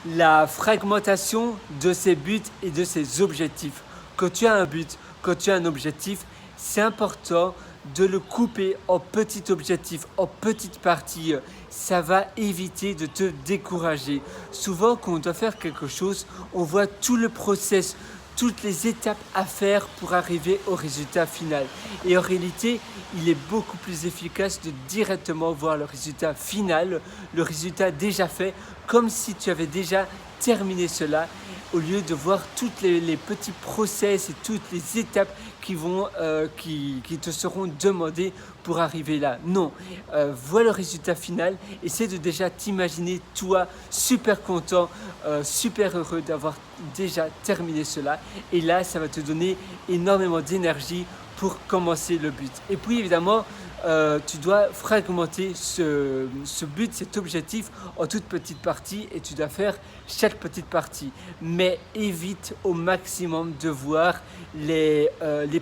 la fragmentation de ses buts et de ses objectifs. Quand tu as un but, quand tu as un objectif, c'est important de le couper en petits objectifs, en petites parties. Ça va éviter de te décourager. Souvent, quand on doit faire quelque chose, on voit tout le process, toutes les étapes à faire pour arriver au résultat final. Et en réalité, il est beaucoup plus efficace de directement voir le résultat final, le résultat déjà fait, comme si tu avais déjà terminé cela, au lieu de voir toutes les petits process et toutes les étapes qui te seront demandées pour arriver là. Non, vois le résultat final, essaie de déjà t'imaginer toi super content, super heureux d'avoir déjà terminé cela. Et là, ça va te donner énormément d'énergie pour commencer le but. Et puis évidemment, tu dois fragmenter ce but, cet objectif en toutes petites parties et tu dois faire chaque petite partie. Mais évite au maximum de voir les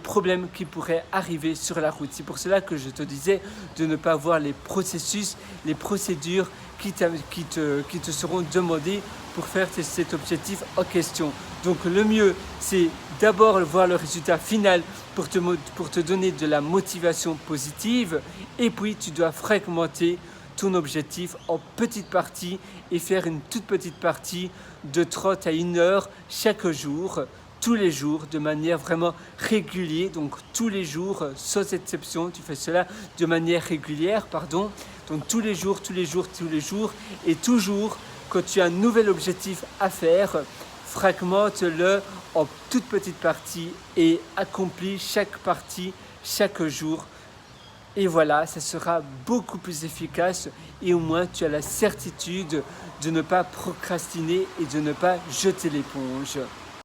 problèmes qui pourraient arriver sur la route. C'est pour cela que je te disais de ne pas voir les processus, les procédures qui te seront demandées pour faire cet objectif en question. Donc le mieux, c'est d'abord voir le résultat final pour te donner de la motivation positive et puis tu dois fragmenter ton objectif en petites parties et faire une toute petite partie de 30 à 1 heure chaque jour, tous les jours, de manière vraiment régulière. Donc tous les jours, sans exception, tu fais cela de manière régulière, pardon. Donc tous les jours, tous les jours, tous les jours et toujours quand tu as un nouvel objectif à faire, fragmente-le en toutes petites parties et accomplis chaque partie chaque jour. Et voilà, ça sera beaucoup plus efficace et au moins tu as la certitude de ne pas procrastiner et de ne pas jeter l'éponge.